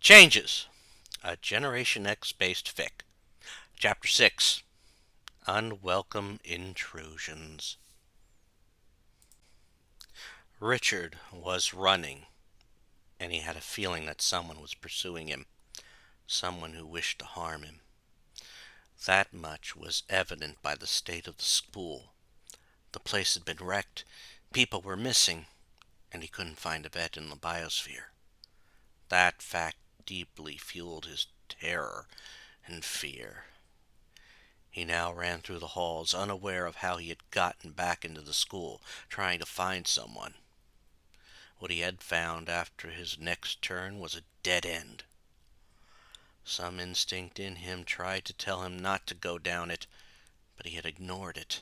Changes, a Generation X-based fic. Chapter 6, Unwelcome Intrusions. Richard was running, and he had a feeling that someone was pursuing him, someone who wished to harm him. That much was evident by the state of the school. The place had been wrecked, people were missing, and he couldn't find a vet in the biosphere. That fact deeply fueled his terror and fear. He now ran through the halls, unaware of how he had gotten back into the school, trying to find someone. What he had found after his next turn was a dead end. Some instinct in him tried to tell him not to go down it, but he had ignored it.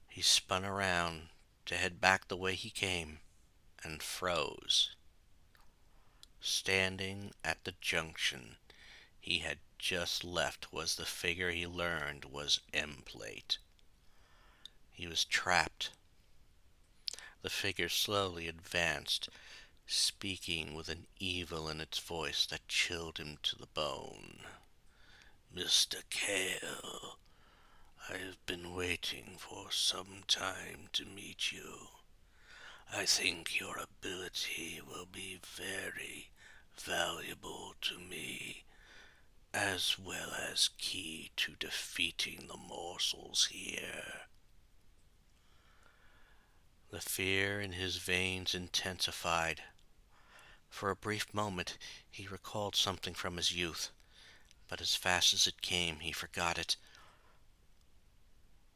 He spun around to head back the way he came, and froze. Standing at the junction he had just left was the figure he learned was M-Plate. He was trapped. The figure slowly advanced, speaking with an evil in its voice that chilled him to the bone. "Mr. Cale, I have been waiting for some time to meet you. I think your ability will be very valuable to me, as well as key to defeating the morsels here." The fear in his veins intensified. For a brief moment he recalled something from his youth, but as fast as it came he forgot it.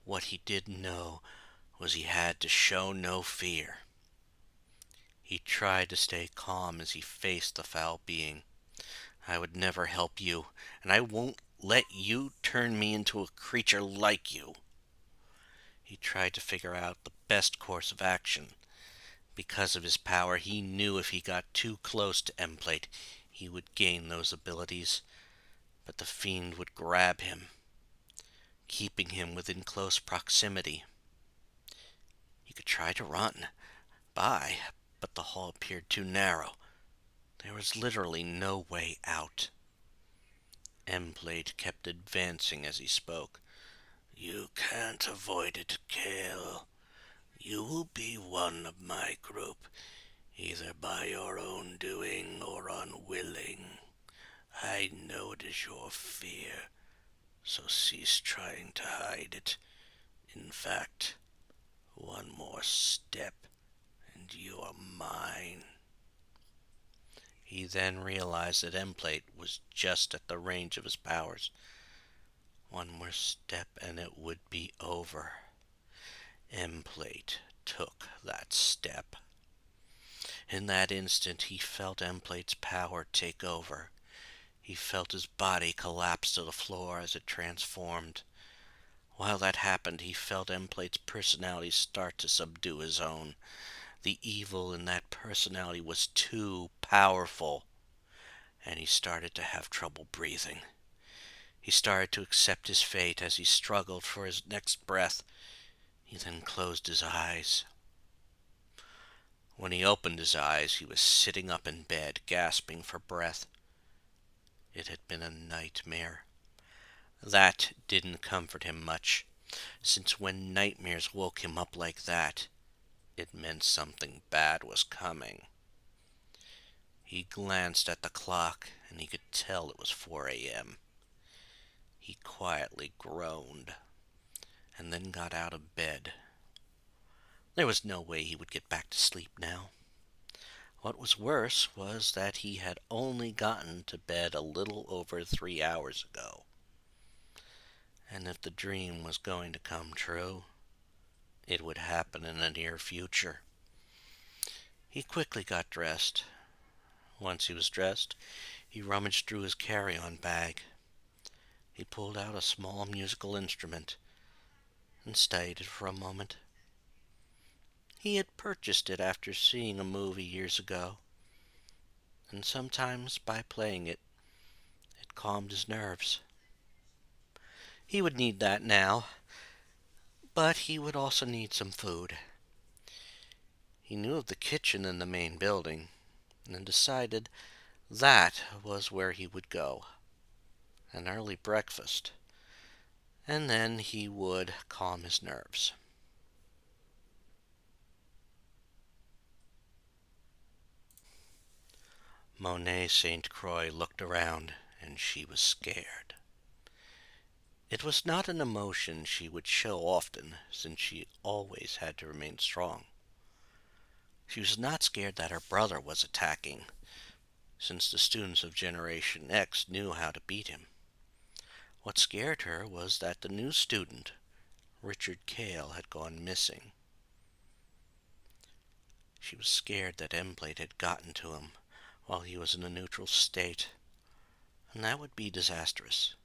What he did know was he had to show no fear. He tried to stay calm as he faced the foul being. "I would never help you, and I won't let you turn me into a creature like you." He tried to figure out the best course of action. Because of his power, he knew if he got too close to M-Plate, he would gain those abilities. But the fiend would grab him, keeping him within close proximity. He could try to run by, but the hall appeared too narrow. There was literally no way out. M-Plate kept advancing as he spoke. "You can't avoid it, Cale. You will be one of my group, either by your own doing or unwilling. I know it is your fear, so cease trying to hide it. In fact, one more step, and you are mine." He then realized that M-Plate was just at the range of his powers. One more step and it would be over. M-Plate took that step. In that instant he felt M-Plate's power take over. He felt his body collapse to the floor as it transformed. While that happened, he felt M-Plate's personality start to subdue his own. The evil in that personality was too powerful, and he started to have trouble breathing. He started to accept his fate as he struggled for his next breath. He then closed his eyes. When he opened his eyes, he was sitting up in bed, gasping for breath. It had been a nightmare. That didn't comfort him much, since when nightmares woke him up like that, it meant something bad was coming. He glanced at the clock, and he could tell it was 4 a.m. He quietly groaned, and then got out of bed. There was no way he would get back to sleep now. What was worse was that he had only gotten to bed a little over 3 hours ago. And if the dream was going to come true, it would happen in the near future. He quickly got dressed. Once he was dressed, he rummaged through his carry-on bag. He pulled out a small musical instrument and studied it for a moment. He had purchased it after seeing a movie years ago, and sometimes by playing it, it calmed his nerves. He would need that now, but he would also need some food. He knew of the kitchen in the main building, and decided That was where he would go. An early breakfast, and then he would calm his nerves. Monet St. Croix looked around, and she was scared. It was not an emotion she would show often, since she always had to remain strong. She was not scared that her brother was attacking, since the students of Generation X knew how to beat him. What scared her was that the new student, Richard Cale, had gone missing. She was scared that Emplate had gotten to him while he was in a neutral state, and that would be disastrous.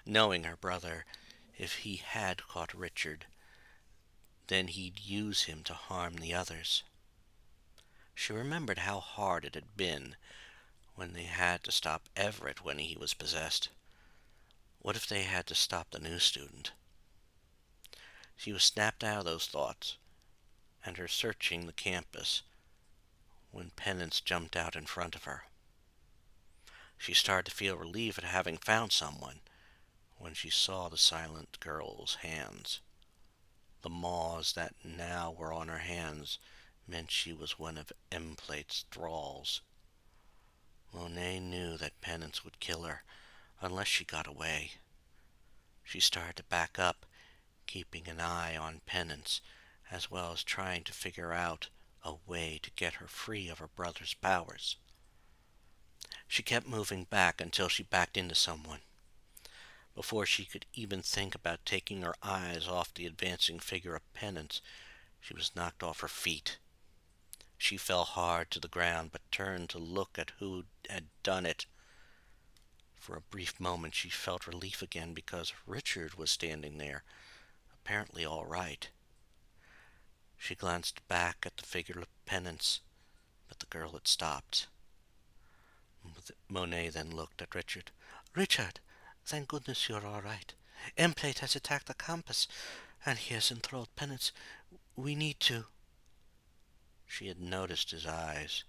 Knowing her brother, if he had caught Richard, then he'd use him to harm the others. She remembered how hard it had been when they had to stop Everett when he was possessed. What if they had to stop the new student? She was snapped out of those thoughts and her searching the campus when Penance jumped out in front of her. She started to feel relief at having found someone when she saw the silent girl's hands. The maws that now were on her hands meant she was one of Emplate's thralls. Monet knew that Penance would kill her unless she got away. She started to back up, keeping an eye on Penance, as well as trying to figure out a way to get her free of her brother's powers. She kept moving back until she backed into someone. Before she could even think about taking her eyes off the advancing figure of Penance, she was knocked off her feet. She fell hard to the ground, but turned to look at who had done it. For a brief moment she felt relief again because Richard was standing there, apparently all right. She glanced back at the figure of Penance, but the girl had stopped. Monet then looked at Richard. "Richard, thank goodness you're all right. Emplate has attacked the campus, and he has enthralled Penance. We need to—" She had noticed his eyes,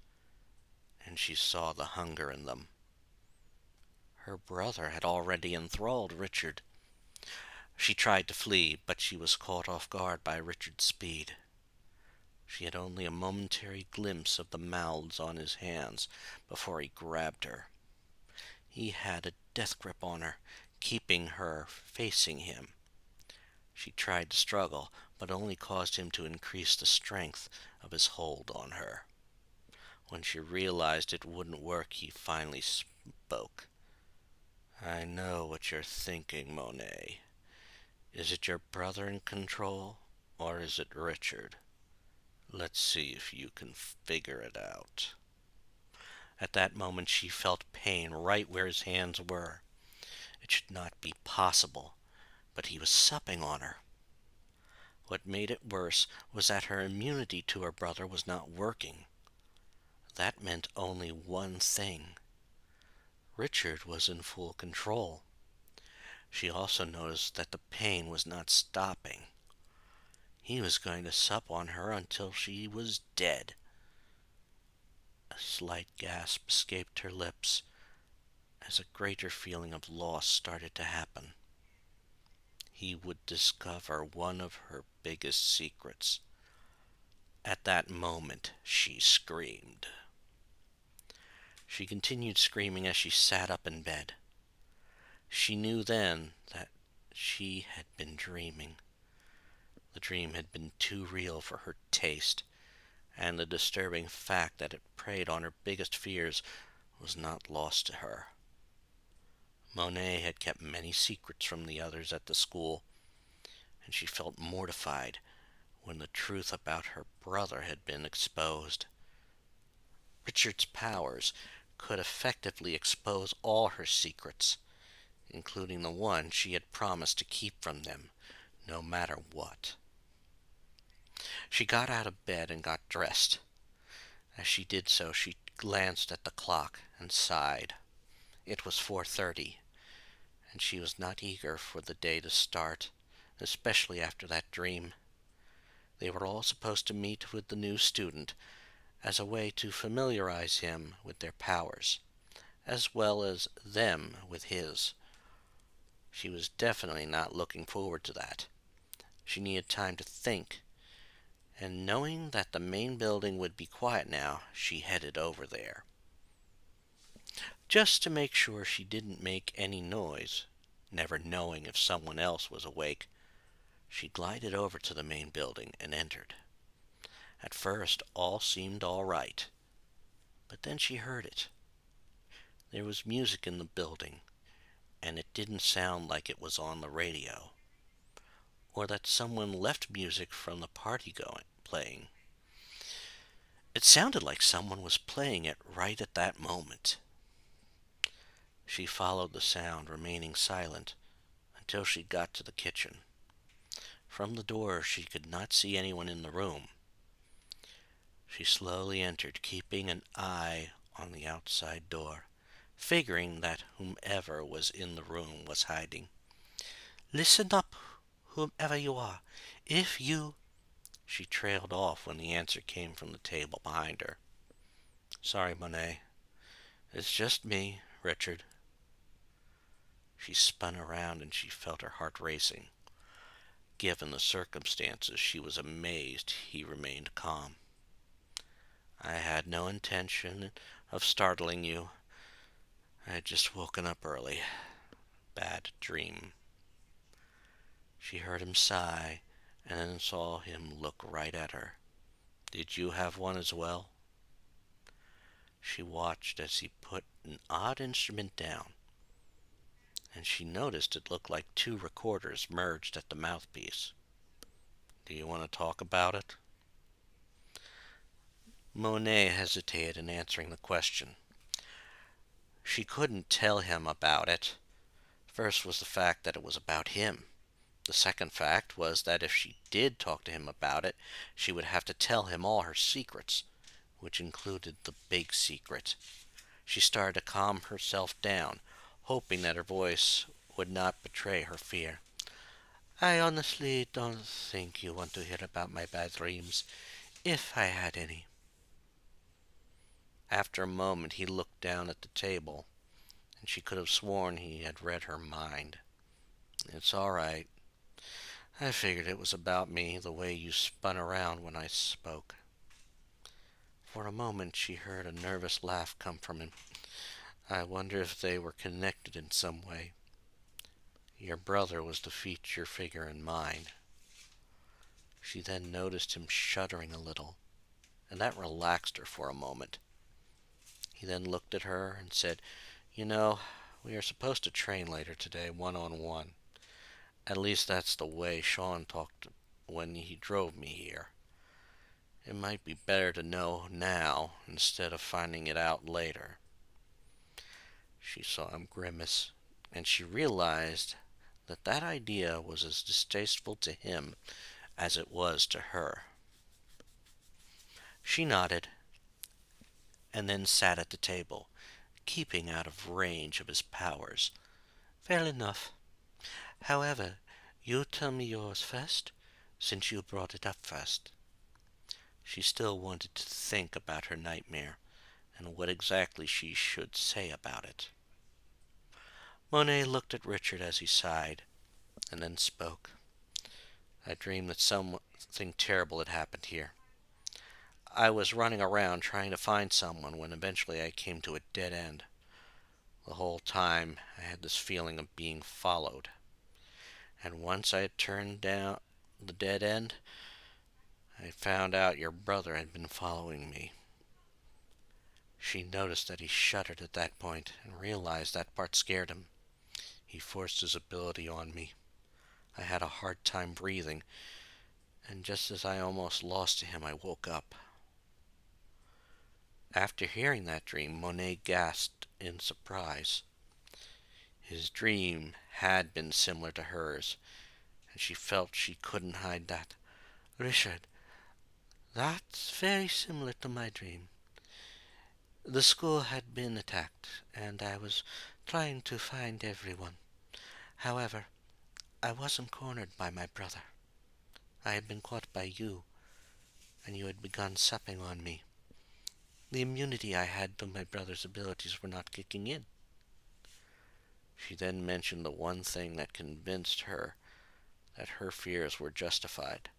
and she saw the hunger in them. Her brother had already enthralled Richard. She tried to flee, but she was caught off guard by Richard's speed. She had only a momentary glimpse of the mouths on his hands before he grabbed her. He had a death grip on her, keeping her facing him. She tried to struggle, but only caused him to increase the strength of his hold on her. When she realized it wouldn't work, he finally spoke. "I know what you're thinking, Monet. Is it your brother in control, or is it Richard? Let's see if you can figure it out." At that moment she felt pain right where his hands were. It should not be possible, but he was supping on her. What made it worse was that her immunity to her brother was not working. That meant only one thing. Richard was in full control. She also noticed that the pain was not stopping. He was going to sup on her until she was dead. A slight gasp escaped her lips as a greater feeling of loss started to happen. He would discover one of her biggest secrets. At that moment, she screamed. She continued screaming as she sat up in bed. She knew then that she had been dreaming. The dream had been too real for her taste, and the disturbing fact that it preyed on her biggest fears was not lost to her. Monet had kept many secrets from the others at the school, and she felt mortified when the truth about her brother had been exposed. Richard's powers could effectively expose all her secrets, including the one she had promised to keep from them, no matter what. She got out of bed and got dressed. As she did so, she glanced at the clock and sighed. It was 4:30, and she was not eager for the day to start, especially after that dream. They were all supposed to meet with the new student as a way to familiarize him with their powers. as well as them with his. She was definitely not looking forward to that. She needed time to think, and knowing that the main building would be quiet now, she headed over there. Just to make sure she didn't make any noise, never knowing if someone else was awake, she glided over to the main building and entered. At first, all seemed all right, but then she heard it. There was music in the building, and it didn't sound like it was on the radio, or that someone left music from the party playing. It sounded like someone was playing it right at that moment. She followed the sound, remaining silent, until she got to the kitchen. From the door, she could not see anyone in the room. She slowly entered, keeping an eye on the outside door, figuring that whomever was in the room was hiding. "Listen up, whomever you are. If you—" She trailed off when the answer came from the table behind her. "Sorry, Monet. It's just me, Richard." She spun around and she felt her heart racing. Given the circumstances, she was amazed he remained calm. "I had no intention of startling you. I had just woken up early. Bad dream." She heard him sigh and then saw him look right at her. "Did you have one as well?" She watched as he put an odd instrument down, and she noticed it looked like two recorders merged at the mouthpiece. "Do you want to talk about it?" Monet hesitated in answering the question. She couldn't tell him about it. First was the fact that it was about him. The second fact was that if she did talk to him about it, she would have to tell him all her secrets, which included the big secret. She started to calm herself down, hoping that her voice would not betray her fear. "I honestly don't think you want to hear about my bad dreams, if I had any." After a moment he looked down at the table, and she could have sworn he had read her mind. "It's all right. I figured it was about me, the way you spun around when I spoke." For a moment she heard a nervous laugh come from him. "I wonder if they were connected in some way. Your brother was the feature figure in mine." She then noticed him shuddering a little, and that relaxed her for a moment. He then looked at her and said, "You know, we are supposed to train later today, one-on-one. At least that's the way Sean talked when he drove me here. It might be better to know now instead of finding it out later." She saw him grimace, and she realized that that idea was as distasteful to him as it was to her. She nodded, and then sat at the table, keeping out of range of his powers. "Fair enough. However, you tell me yours first, since you brought it up first." She still wanted to think about her nightmare and what exactly she should say about it. Monet looked at Richard as he sighed, and then spoke. "I dreamed that something terrible had happened here. I was running around trying to find someone when eventually I came to a dead end. The whole time I had this feeling of being followed. And once I had turned down the dead end, I found out your brother had been following me." She noticed that he shuddered at that point and realized that part scared him. "He forced his ability on me. I had a hard time breathing, and just as I almost lost him, I woke up." After hearing that dream, Monet gasped in surprise. His dream had been similar to hers, and she felt she couldn't hide that. "Richard, that's very similar to my dream. The school had been attacked, and I was trying to find everyone. However, I wasn't cornered by my brother. I had been caught by you, and you had begun supping on me. The immunity I had to my brother's abilities were not kicking in. She then mentioned the one thing that convinced her that her fears were justified.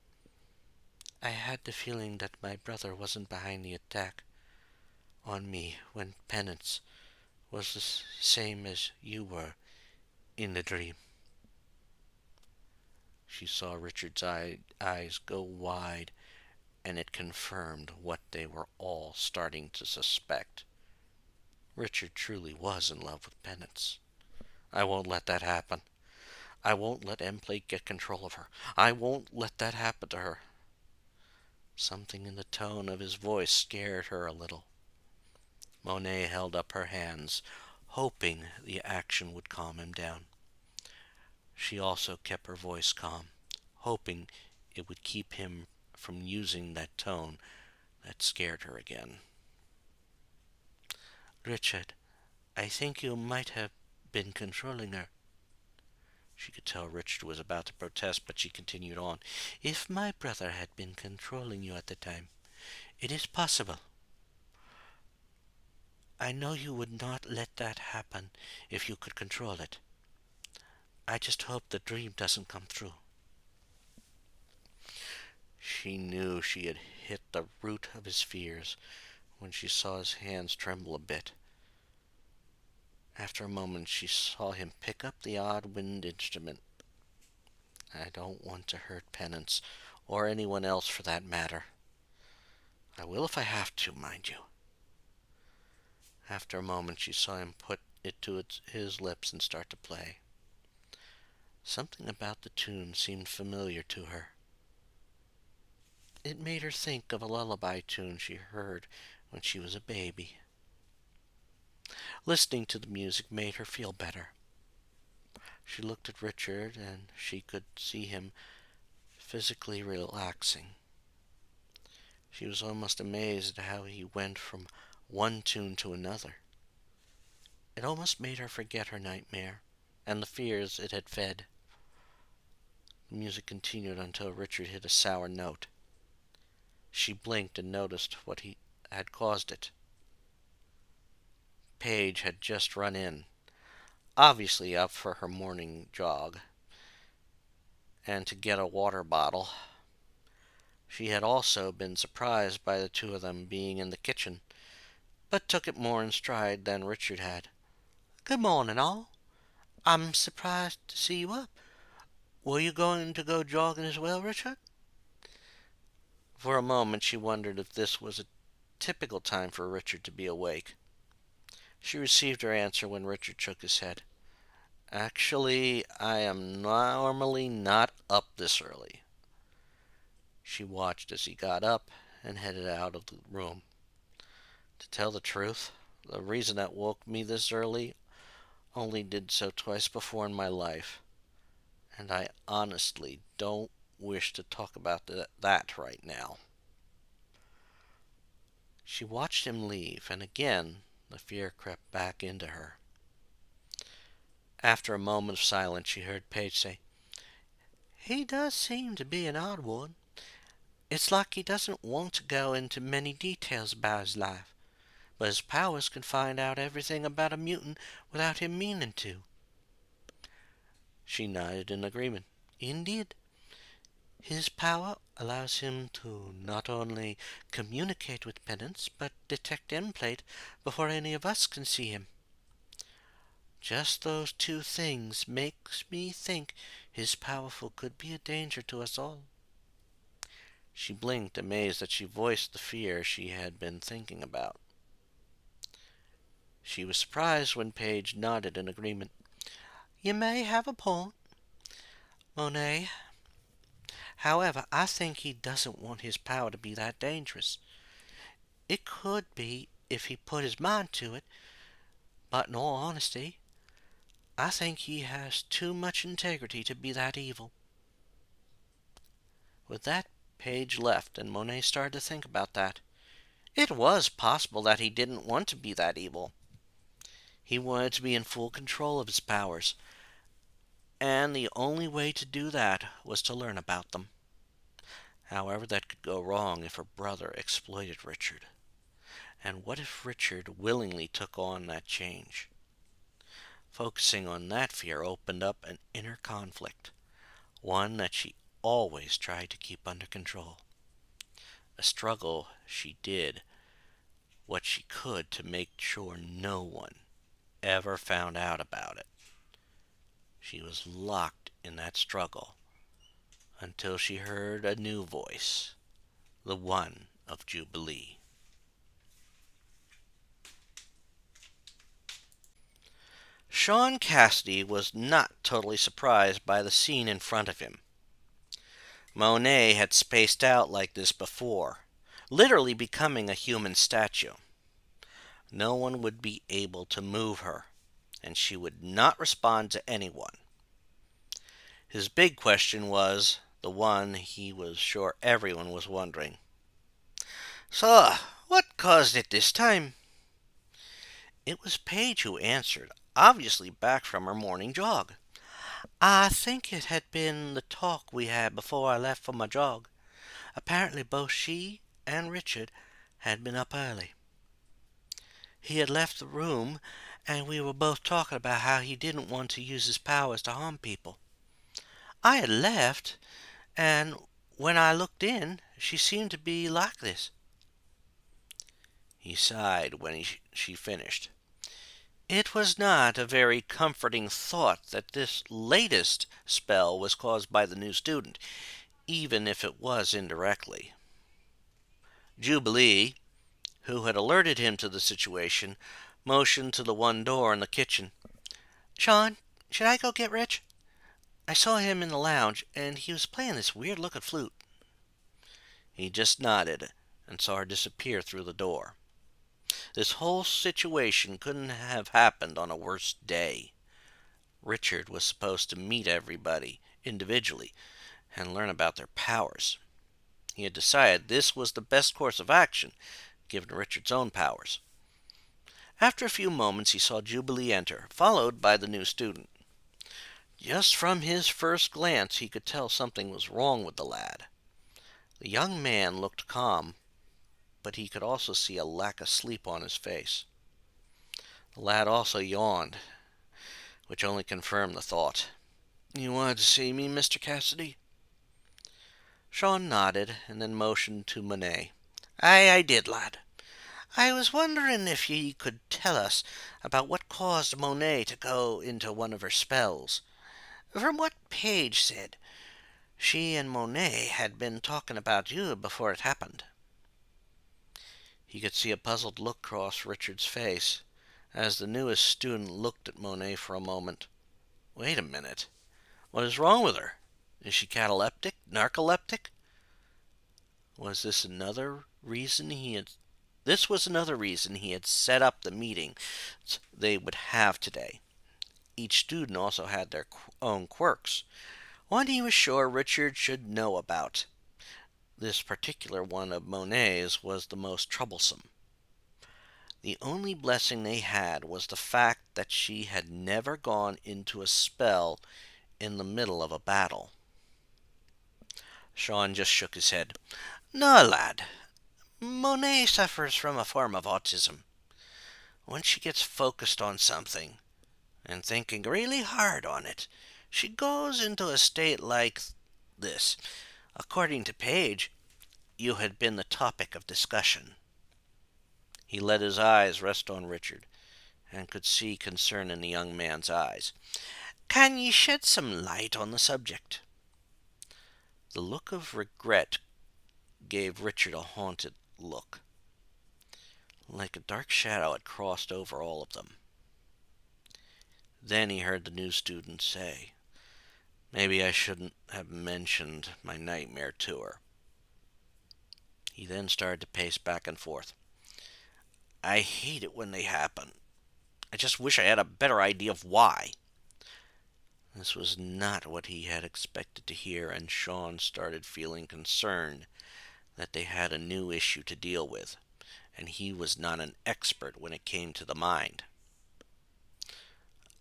I had the feeling that my brother wasn't behind the attack on me when Penance was the same as you were in the dream. She saw Richard's eyes go wide, and it confirmed what they were all starting to suspect. Richard truly was in love with Penance. I won't let that happen. I won't let Emplate get control of her. I won't let that happen to her. Something in the tone of his voice scared her a little. Monet held up her hands, hoping the action would calm him down. She also kept her voice calm, hoping it would keep him from using that tone that scared her again. Richard, I think you might have been controlling her. She could tell Richard was about to protest, but she continued on. If my brother had been controlling you at the time, it is possible. I know you would not let that happen if you could control it. I just hope the dream doesn't come true. She knew she had hit the root of his fears when she saw his hands tremble a bit. After a moment, she saw him pick up the odd wind instrument. I don't want to hurt Penance, or anyone else for that matter. I will if I have to, mind you. After a moment, she saw him put it to his lips and start to play. Something about the tune seemed familiar to her. It made her think of a lullaby tune she heard when she was a baby. Listening to the music made her feel better. She looked at Richard, and she could see him physically relaxing. She was almost amazed at how he went from one tune to another. It almost made her forget her nightmare and the fears it had fed. The music continued until Richard hit a sour note. She blinked and noticed what had caused it. Paige had just run in, obviously up for her morning jog, and to get a water bottle. She had also been surprised by the two of them being in the kitchen, but took it more in stride than Richard had. Good morning, all. I'm surprised to see you up. Were you going to go jogging as well, Richard? For a moment she wondered if this was a typical time for Richard to be awake. She received her answer when Richard shook his head. Actually, I am normally not up this early. She watched as he got up and headed out of the room. To tell the truth, the reason that woke me this early only did so twice before in my life, and I honestly don't wish to talk about that right now. She watched him leave, and again the fear crept back into her. After a moment of silence, she heard Paige say, He does seem to be an odd one. It's like he doesn't want to go into many details about his life, but his powers can find out everything about a mutant without him meaning to. She nodded in agreement. Indeed. His power allows him to not only communicate with Penance, but detect Emplate before any of us can see him. Just those two things makes me think his powerful could be a danger to us all. She blinked, amazed that she voiced the fear she had been thinking about. She was surprised when Paige nodded in agreement. You may have a point, Monet. However, I think he doesn't want his power to be that dangerous. It could be if he put his mind to it, but in all honesty, I think he has too much integrity to be that evil. With that, Paige left, and Monet started to think about that. It was possible that he didn't want to be that evil. He wanted to be in full control of his powers, and the only way to do that was to learn about them. However, that could go wrong if her brother exploited Richard. And what if Richard willingly took on that change? Focusing on that fear opened up an inner conflict, one that she always tried to keep under control. A struggle she did what she could to make sure no one ever found out about it. She was locked in that struggle until she heard a new voice, the one of Jubilee. Sean Cassidy was not totally surprised by the scene in front of him. Monet had spaced out like this before, literally becoming a human statue. No one would be able to move her, and she would not respond to anyone. His big question was the one he was sure everyone was wondering. "So, what caused it this time?" It was Paige who answered, obviously back from her morning jog. "I think it had been the talk we had before I left for my jog. Apparently both she and Richard had been up early. He had left the room, and we were both talking about how he didn't want to use his powers to harm people. I had left, and when I looked in, she seemed to be like this." He sighed when she finished. It was not a very comforting thought that this latest spell was caused by the new student, even if it was indirectly. Jubilee, who had alerted him to the situation, motioned to the one door in the kitchen. "Sean, should I go get Rich? I saw him in the lounge, and he was playing this weird-looking flute." He just nodded and saw her disappear through the door. This whole situation couldn't have happened on a worse day. Richard was supposed to meet everybody individually and learn about their powers. He had decided this was the best course of action, given Richard's own powers. After a few moments he saw Jubilee enter, followed by the new student. Just from his first glance he could tell something was wrong with the lad. The young man looked calm, but he could also see a lack of sleep on his face. The lad also yawned, which only confirmed the thought. "You wanted to see me, Mr. Cassidy?" Sean nodded and then motioned to Monet. I did, lad. I was wondering if ye could tell us about what caused Monet to go into one of her spells. From what Paige said, she and Monet had been talking about you before it happened." He could see a puzzled look cross Richard's face as the newest student looked at Monet for a moment. Wait a minute. What is wrong with her? Is she cataleptic? Narcoleptic? This was another reason he had set up the meeting they would have today. Each student also had their own quirks, one he was sure Richard should know about. This particular one of Monet's was the most troublesome. The only blessing they had was the fact that she had never gone into a spell in the middle of a battle. Sean just shook his head. "No, lad. Monet suffers from a form of autism. When she gets focused on something, and thinking really hard on it, she goes into a state like this. According to Paige, you had been the topic of discussion." He let his eyes rest on Richard, and could see concern in the young man's eyes. "Can ye shed some light on the subject?" The look of regret gave Richard a haunted look. Like a dark shadow had crossed over all of them. Then he heard the new student say, "Maybe I shouldn't have mentioned my nightmare to her." He then started to pace back and forth. "I hate it when they happen. I just wish I had a better idea of why." This was not what he had expected to hear, and Sean started feeling concerned that they had a new issue to deal with, and he was not an expert when it came to the mind.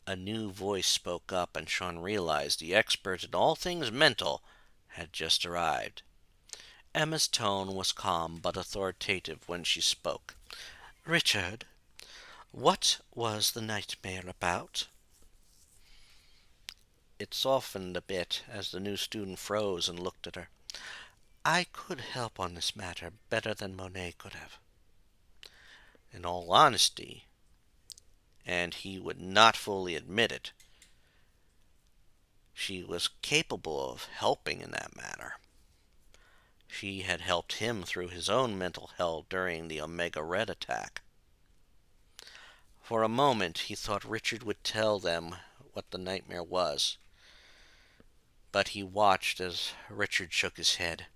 A new voice spoke up, and Sean realized the expert in all things mental had just arrived. Emma's tone was calm but authoritative when she spoke. Richard, what was the nightmare about? It softened a bit as the new student froze and looked at her. I could help on this matter better than Monet could have. In all honesty, and he would not fully admit it, she was capable of helping in that matter. She had helped him through his own mental hell during the Omega Red attack. For a moment he thought Richard would tell them what the nightmare was, but he watched as Richard shook his head.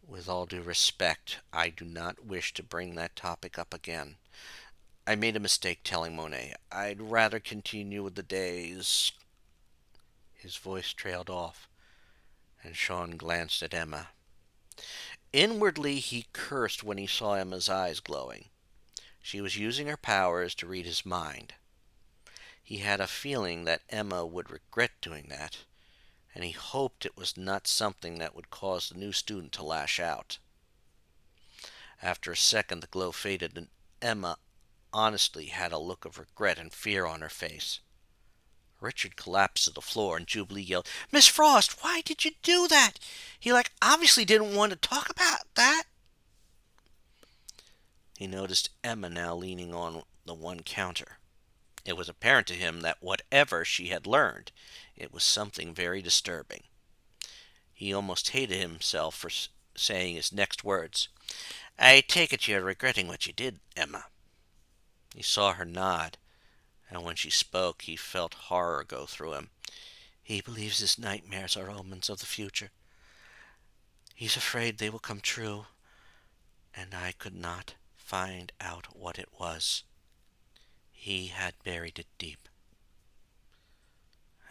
With all due respect, I do not wish to bring that topic up again. I made a mistake telling Monet. I'd rather continue with the days. His voice trailed off, and Sean glanced at Emma. Inwardly, he cursed when he saw Emma's eyes glowing. She was using her powers to read his mind. He had a feeling that Emma would regret doing that, and he hoped it was not something that would cause the new student to lash out. After a second, the glow faded, and Emma honestly had a look of regret and fear on her face. Richard collapsed to the floor, and Jubilee yelled, Miss Frost, why did you do that? He, obviously didn't want to talk about that. He noticed Emma now leaning on the one counter. It was apparent to him that whatever she had learned, it was something very disturbing. He almost hated himself for saying his next words. I take it you're regretting what you did, Emma. He saw her nod, and when she spoke, he felt horror go through him. He believes his nightmares are omens of the future. He's afraid they will come true, and I could not find out what it was. He had buried it deep.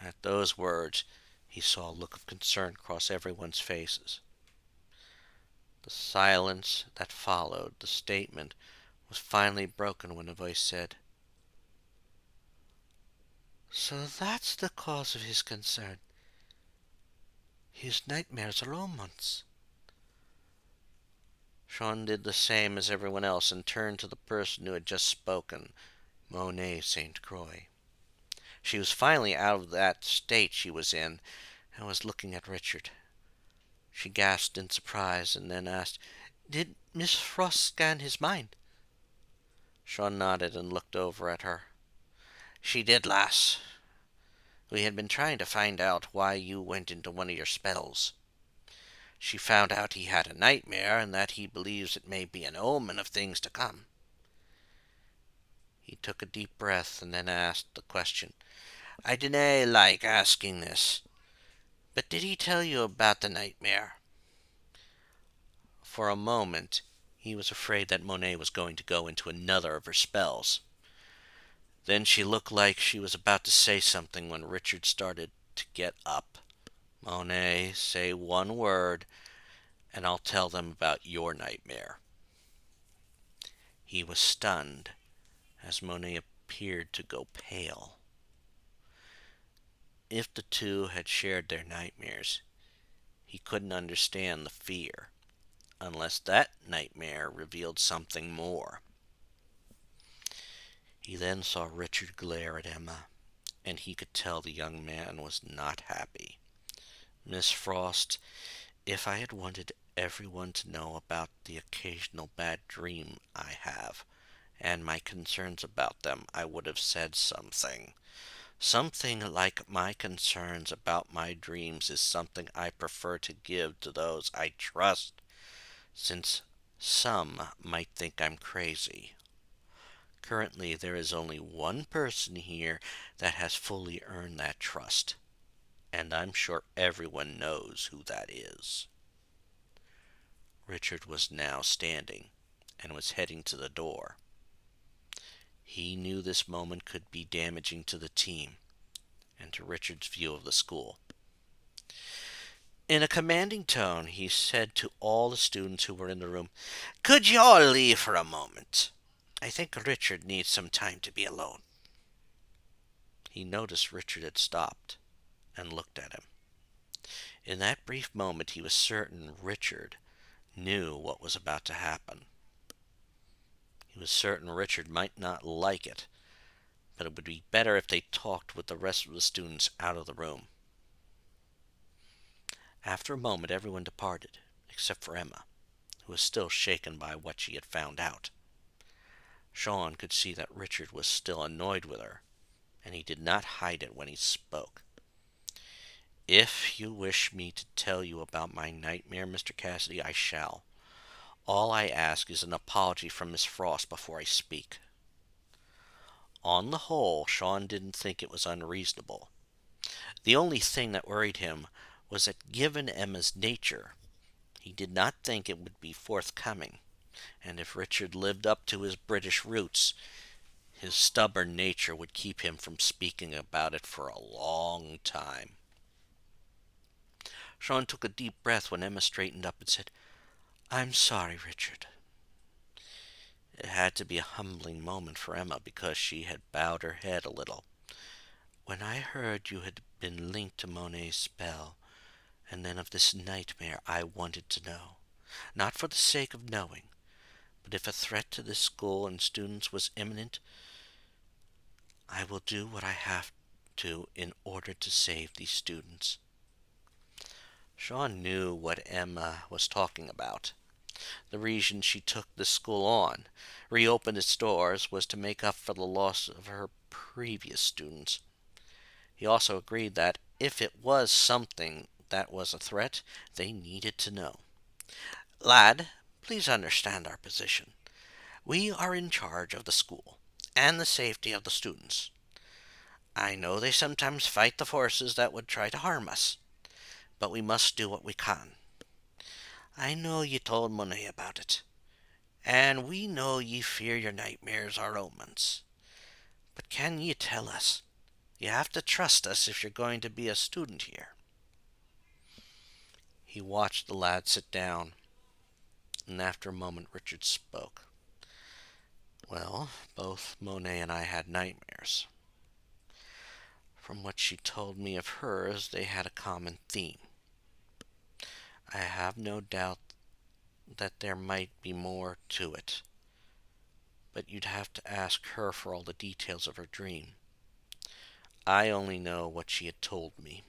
At those words, he saw a look of concern cross everyone's faces. The silence that followed the statement was finally broken when a voice said, So that's the cause of his concern. His nightmares are omens. Sean did the same as everyone else and turned to the person who had just spoken, Monet St. Croix. She was finally out of that state she was in and was looking at Richard. She gasped in surprise and then asked, Did Miss Frost scan his mind? Sean nodded and looked over at her. She did, lass. We had been trying to find out why you went into one of your spells. She found out he had a nightmare and that he believes it may be an omen of things to come. He took a deep breath and then asked the question. I dinna like asking this, but did he tell you about the nightmare? For a moment, he was afraid that Monet was going to go into another of her spells. Then she looked like she was about to say something when Richard started to get up. Monet, say one word, and I'll tell them about your nightmare. He was stunned as Monet appeared to go pale. If the two had shared their nightmares, he couldn't understand the fear, unless that nightmare revealed something more. He then saw Richard glare at Emma, and he could tell the young man was not happy. Miss Frost, if I had wanted everyone to know about the occasional bad dream I have, and my concerns about them, I would have said something. Something like my concerns about my dreams is something I prefer to give to those I trust, since some might think I'm crazy. Currently, there is only one person here that has fully earned that trust, and I'm sure everyone knows who that is. Richard was now standing and was heading to the door. He knew this moment could be damaging to the team and to Richard's view of the school. In a commanding tone, he said to all the students who were in the room, Could you all leave for a moment? I think Richard needs some time to be alone. He noticed Richard had stopped and looked at him. In that brief moment, he was certain Richard knew what was about to happen. He was certain Richard might not like it, but it would be better if they talked with the rest of the students out of the room. After a moment, everyone departed, except for Emma, who was still shaken by what she had found out. Sean could see that Richard was still annoyed with her, and he did not hide it when he spoke. "If you wish me to tell you about my nightmare, Mr. Cassidy, I shall. All I ask is an apology from Miss Frost before I speak." On the whole, Sean didn't think it was unreasonable. The only thing that worried him was that given Emma's nature, he did not think it would be forthcoming, and if Richard lived up to his British roots, his stubborn nature would keep him from speaking about it for a long time. Sean took a deep breath when Emma straightened up and said, "I'm sorry, Richard." It had to be a humbling moment for Emma because she had bowed her head a little. "When I heard you had been linked to Monet's spell, and then of this nightmare, I wanted to know. Not for the sake of knowing, but if a threat to this school and students was imminent, I will do what I have to in order to save these students." Sean knew what Emma was talking about. The reason she took the school on, reopened its doors, was to make up for the loss of her previous students. He also agreed that if it was something that was a threat, they needed to know. "Lad, please understand our position. We are in charge of the school and the safety of the students. I know they sometimes fight the forces that would try to harm us, but we must do what we can. I know ye told Monet about it, and we know ye fear your nightmares are omens. But can ye tell us? You have to trust us if you're going to be a student here." He watched the lad sit down, and after a moment Richard spoke. "Well, both Monet and I had nightmares. From what she told me of hers, they had a common theme. I have no doubt that there might be more to it, but you'd have to ask her for all the details of her dream. I only know what she had told me."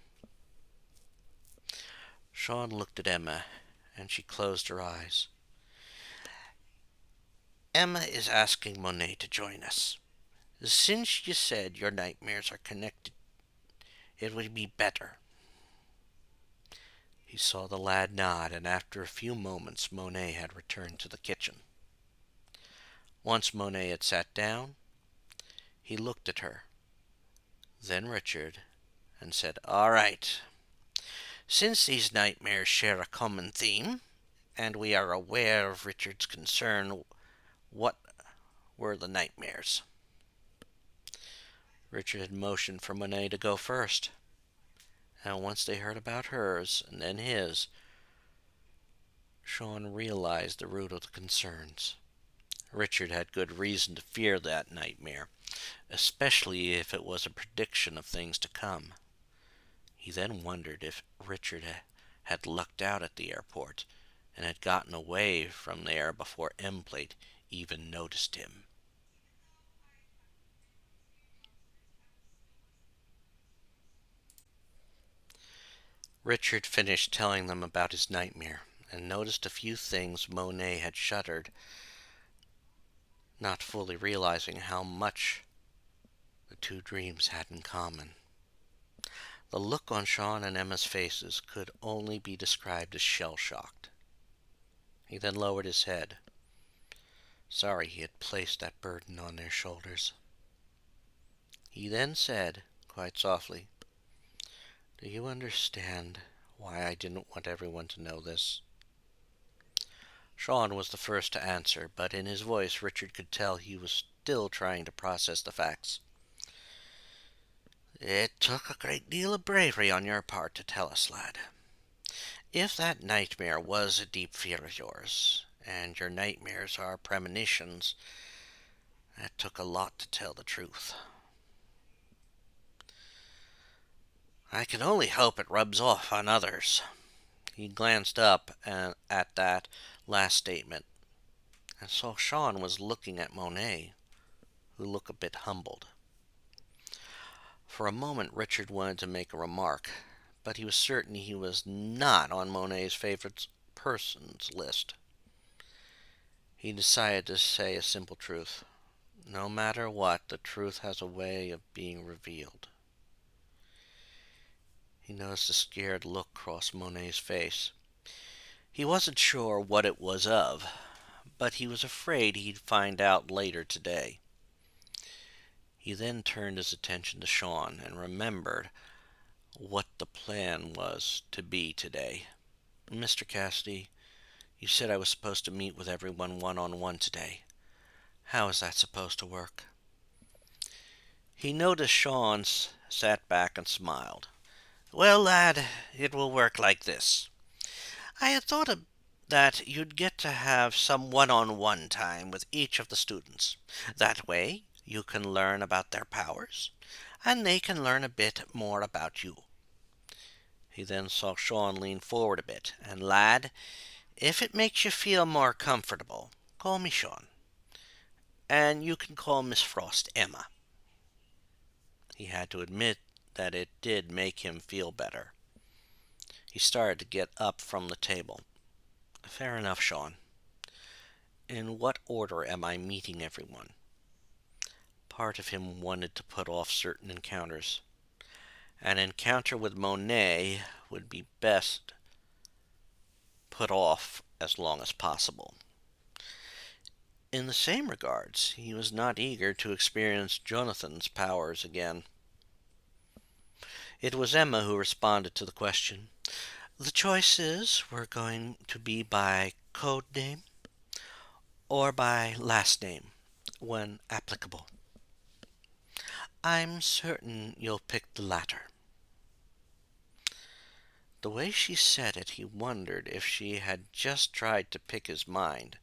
Sean looked at Emma, and she closed her eyes. "Emma is asking Monet to join us. Since you said your nightmares are connected, it would be better." He saw the lad nod, and after a few moments Monet had returned to the kitchen. Once Monet had sat down, he looked at her, then Richard, and said, "All right. Since these nightmares share a common theme, and we are aware of Richard's concern, what were the nightmares?" Richard had motioned for Monet to go first, and once they heard about hers, and then his, Sean realized the root of the concerns. Richard had good reason to fear that nightmare, especially if it was a prediction of things to come. He then wondered if Richard had lucked out at the airport and had gotten away from there before Emplate even noticed him. Richard finished telling them about his nightmare and noticed a few things Monet had shuddered, not fully realizing how much the two dreams had in common. The look on Sean and Emma's faces could only be described as shell-shocked. He then lowered his head, sorry he had placed that burden on their shoulders. He then said, quite softly, "Do you understand why I didn't want everyone to know this?" Sean was the first to answer, but in his voice Richard could tell he was still trying to process the facts. "It took a great deal of bravery on your part to tell us, lad. If that nightmare was a deep fear of yours, and your nightmares are premonitions, that took a lot to tell the truth. I can only hope it rubs off on others." He glanced up at that last statement, and saw Sean was looking at Monet, who looked a bit humbled. For a moment Richard wanted to make a remark, but he was certain he was not on Monet's favorite persons list. He decided to say a simple truth. No matter what, the truth has a way of being revealed. He noticed a scared look cross Monet's face. He wasn't sure what it was of, but he was afraid he'd find out later today. He then turned his attention to Sean and remembered what the plan was to be today. "Mr. Cassidy, you said I was supposed to meet with everyone one-on-one today. How is that supposed to work?" He noticed Sean sat back and smiled. "Well, lad, it will work like this. I had thought that you'd get to have some one-on-one time with each of the students. That way, you can learn about their powers, and they can learn a bit more about you." He then saw Sean lean forward a bit. "And lad, if it makes you feel more comfortable, call me Sean. And you can call Miss Frost Emma." He had to admit that it did make him feel better. He started to get up from the table. "Fair enough, Sean. In what order am I meeting everyone?" Part of him wanted to put off certain encounters. An encounter with Monet would be best put off as long as possible. In the same regards, he was not eager to experience Jonathan's powers again. It was Emma who responded to the question. "The choices were going to be by code name or by last name, when applicable." "I'm certain you'll pick the latter." The way she said it, he wondered if she had just tried to pick his mind,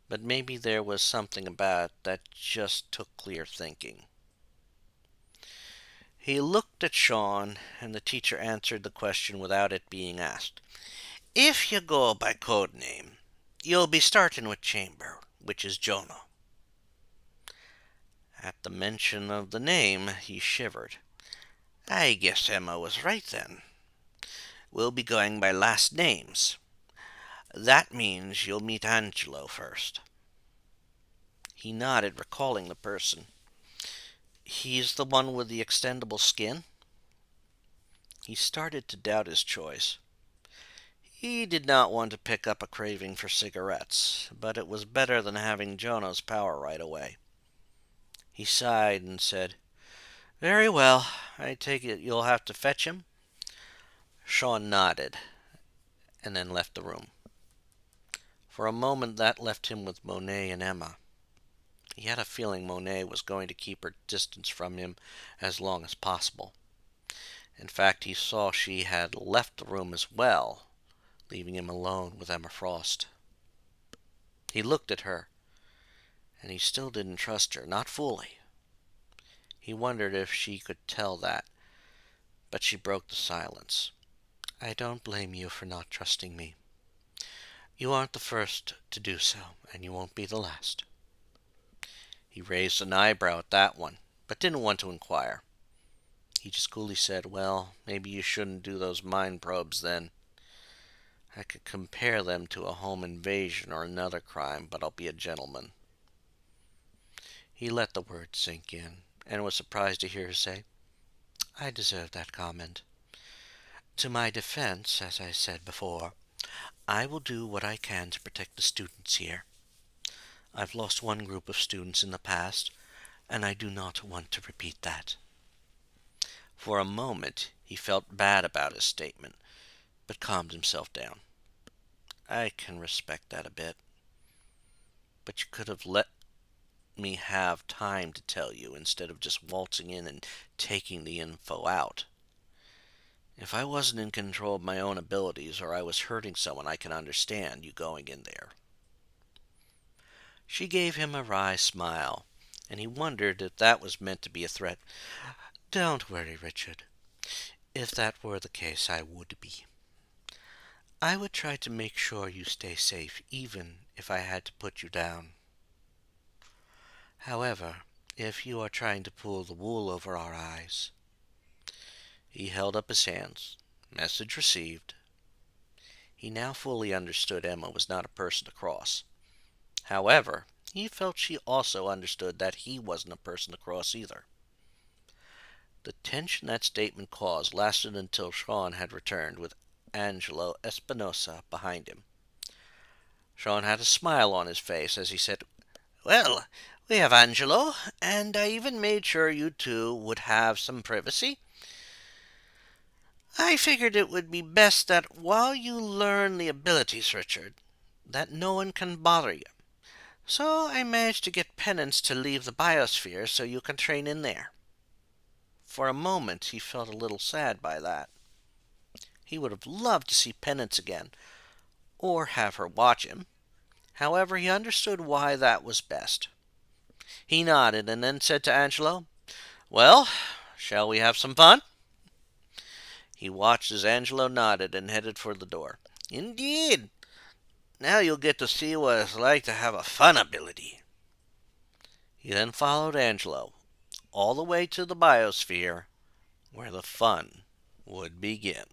but maybe there was something about it that just took clear thinking. He looked at Sean, and the teacher answered the question without it being asked. "If you go by code name, you'll be starting with Chamber, which is Jonah." At the mention of the name, he shivered. "I guess Emma was right then. We'll be going by last names. That means you'll meet Angelo first." He nodded, recalling the person. "He's the one with the extendable skin?" He started to doubt his choice. He did not want to pick up a craving for cigarettes, but it was better than having Jonah's power right away. He sighed and said, "Very well. I take it you'll have to fetch him?" Sean nodded, and then left the room. For a moment that left him with Monet and Emma. He had a feeling Monet was going to keep her distance from him as long as possible. In fact, he saw she had left the room as well, leaving him alone with Emma Frost. He looked at her, and he still didn't trust her, not fully. He wondered if she could tell that, but she broke the silence. "I don't blame you for not trusting me. You aren't the first to do so, and you won't be the last." He raised an eyebrow at that one, but didn't want to inquire. He just coolly said, "Well, maybe you shouldn't do those mind probes then. I could compare them to a home invasion or another crime, but I'll be a gentleman." He let the words sink in, and was surprised to hear her say, "I deserve that comment. To my defense, as I said before, I will do what I can to protect the students here. I've lost one group of students in the past, and I do not want to repeat that." For a moment he felt bad about his statement, but calmed himself down. "I can respect that a bit. But you could have let me have time to tell you instead of just waltzing in and taking the info out. If I wasn't in control of my own abilities or I was hurting someone, I can understand you going in there." She gave him a wry smile, and he wondered if that was meant to be a threat. "Don't worry, Richard. If that were the case, I would be. I would try to make sure you stay safe, even if I had to put you down. However, if you are trying to pull the wool over our eyes. He held up his hands. Message received. He now fully understood Emma was not a person to cross. However, he felt she also understood that he wasn't a person to cross either. The tension that statement caused lasted until Sean had returned with Angelo Espinosa behind him. Sean had a smile on his face as he said, "Well, we have Angelo, and I even made sure you two would have some privacy. I figured it would be best that while you learn the abilities, Richard, that no one can bother you. So I managed to get Penance to leave the biosphere so you can train in there." For a moment he felt a little sad by that. He would have loved to see Penance again, or have her watch him. However, he understood why that was best. He nodded and then said to Angelo, "Well, shall we have some fun?" He watched as Angelo nodded and headed for the door. "Indeed. Now you'll get to see what it's like to have a fun ability." He then followed Angelo all the way to the biosphere where the fun would begin.